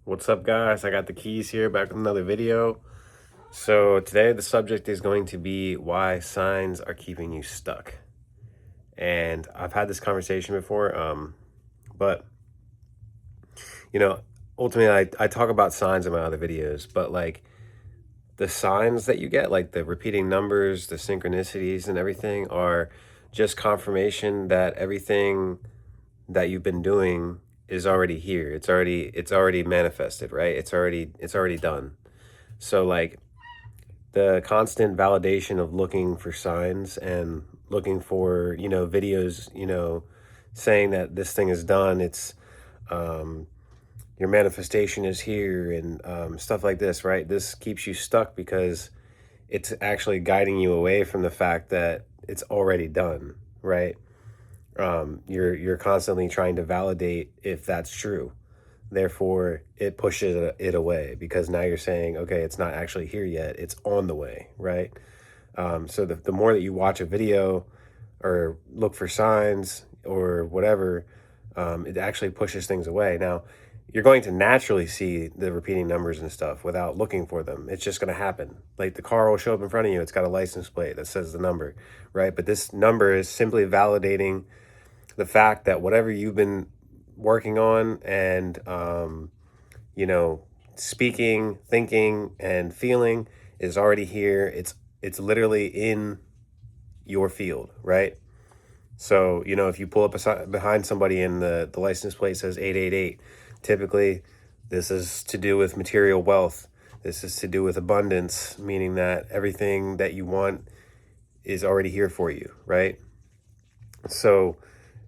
What's up, guys? I got the keys here, back with another video. So today the subject is going to be why signs are keeping you stuck. And I've had this conversation before, but you know, ultimately I talk about signs in my other videos, but like the signs that you get, like the repeating numbers, the synchronicities and everything are just confirmation that everything that you've been doing is already here. It's already manifested, right? It's already done. So like the constant validation of looking for signs and looking for, videos, saying that this thing is done, it's um your manifestation is here and stuff like this, right? This keeps you stuck because it's actually guiding you away from the fact that it's already done, right? You're constantly trying to validate if that's true. Therefore, it pushes it away because now you're saying, okay, it's not actually here yet. It's on the way, right? So the more that you watch a video or look for signs or whatever, it actually pushes things away. Now, you're going to naturally see the repeating numbers and stuff without looking for them. It's just going to happen. Like the car will show up in front of you. It's got a license plate that says the number, right? But this number is simply validating the fact that whatever you've been working on and you know speaking, thinking and feeling is already here. It's literally in your field, right? So if you pull up behind somebody and the license plate says 888, typically this is to do with material wealth. This is to do with abundance, meaning that everything that you want is already here for you, right? So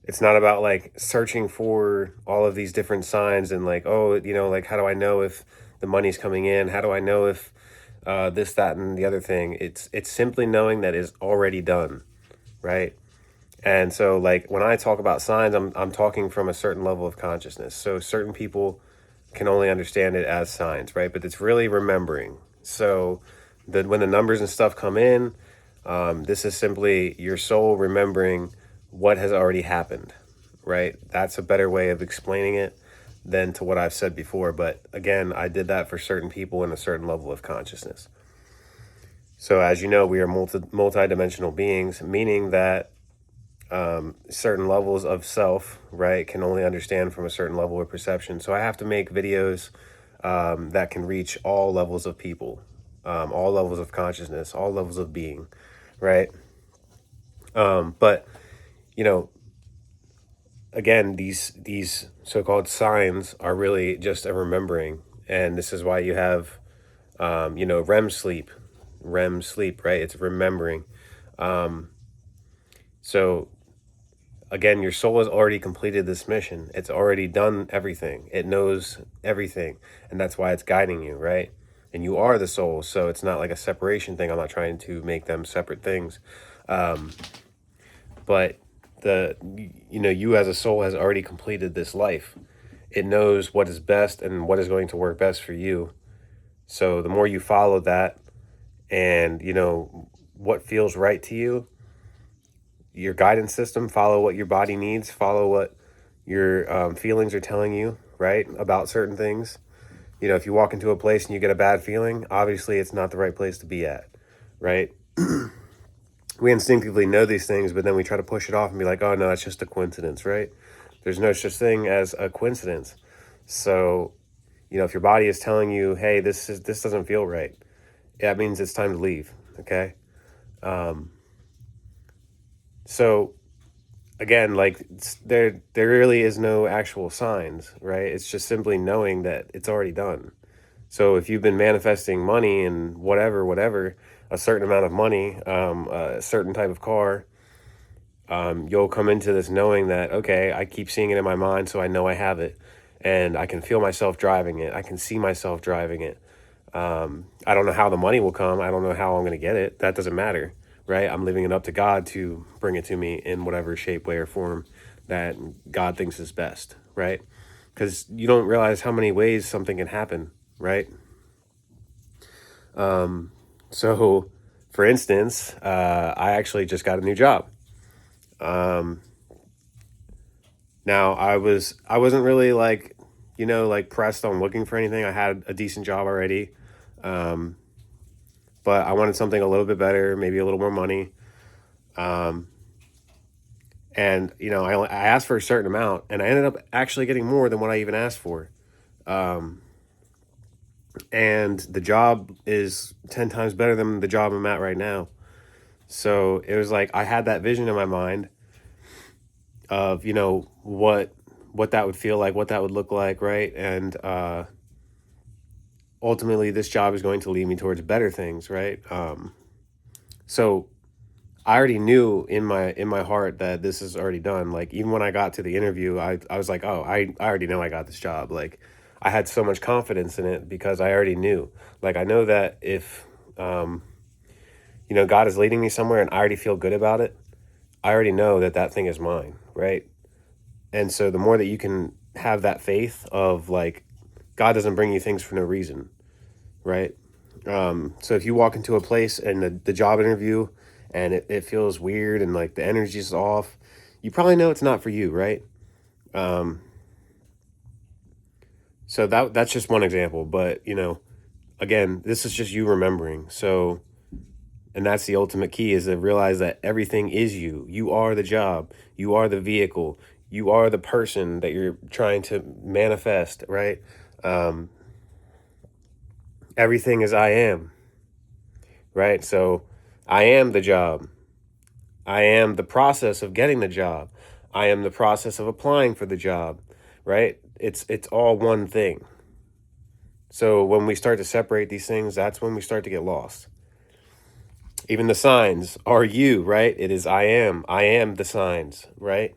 it's not about like searching for all of these different signs and like, oh, like, how do I know if the money's coming in? How do I know if this, that, and the other thing? It's simply knowing that is already done, right? And so like when I talk about signs, I'm talking from a certain level of consciousness. So certain people can only understand it as signs, right? But it's really remembering. So when the numbers and stuff come in, this is simply your soul remembering what has already happened, right? That's a better way of explaining it than to what I've said before. But again, I did that for certain people in a certain level of consciousness. So as you know, we are multi-dimensional beings, meaning that certain levels of self, right, can only understand from a certain level of perception. So I have to make videos that can reach all levels of people, all levels of consciousness, all levels of being, right? But again, these so-called signs are really just a remembering, and this is why you have REM sleep, right? It's remembering. So again, your soul has already completed this mission. It's already done everything. It knows everything, and that's why it's guiding you, right? And you are the soul, so it's not like a separation thing. I'm not trying to make them separate things, but you as a soul has already completed this life. It knows what is best and what is going to work best for you. So the more you follow that and what feels right to you, your guidance system, follow what your body needs, follow what your feelings are telling you, right, about certain things. If you walk into a place and you get a bad feeling, obviously it's not the right place to be at, right? We instinctively know these things, but then we try to push it off and be like, oh no, that's just a coincidence, right? There's no such thing as a coincidence. So if your body is telling you, hey, this doesn't feel right, that means it's time to leave. Okay. So again, like there really is no actual signs, right? It's just simply knowing that it's already done. So if you've been manifesting money and whatever, a certain amount of money, a certain type of car, you'll come into this knowing that, okay, I keep seeing it in my mind, so I know I have it, and I can feel myself driving it. I can see myself driving it. I don't know how the money will come. I don't know how I'm going to get it. That doesn't matter, right? I'm leaving it up to God to bring it to me in whatever shape, way, or form that God thinks is best, right? Because you don't realize how many ways something can happen, right? So, for instance, I actually just got a new job. Now I wasn't really like, like pressed on looking for anything. I had a decent job already. But I wanted something a little bit better, maybe a little more money. And, I asked for a certain amount, and I ended up actually getting more than what I even asked for. And the job is 10 times better than the job I'm at right now. So it was like I had that vision in my mind of, what that would feel like, what that would look like, right? And ultimately, this job is going to lead me towards better things, right? So I already knew in my heart that this is already done. Like, even when I got to the interview, I was like, oh, I already know I got this job. Like, I had so much confidence in it because I already knew. Like, I know that if God is leading me somewhere and I already feel good about it, I already know that that thing is mine, right? And so the more that you can have that faith of, like, God doesn't bring you things for no reason, right? So if you walk into a place and the job interview and it feels weird and like the energy's off, you probably know it's not for you, right? So that's just one example, but again, this is just you remembering. So, and that's the ultimate key, is to realize that everything is you. You are the job. You are the vehicle. You are the person that you're trying to manifest, right? Everything is I am, right? So I am the job. I am the process of getting the job. I am the process of applying for the job, right? It's all one thing. So when we start to separate these things, that's when we start to get lost. Even the signs are you, right? It is I am. I am the signs, right?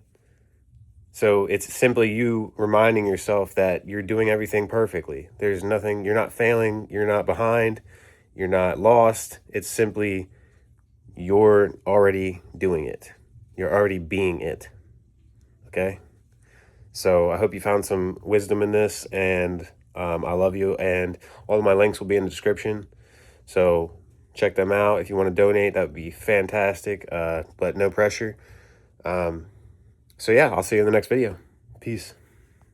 So it's simply you reminding yourself that you're doing everything perfectly. There's nothing, you're not failing, you're not behind, you're not lost. It's simply you're already doing it. You're already being it. Okay? So I hope you found some wisdom in this, and I love you. And all of my links will be in the description. So check them out. If you want to donate, that would be fantastic, but no pressure. So yeah, I'll see you in the next video. Peace.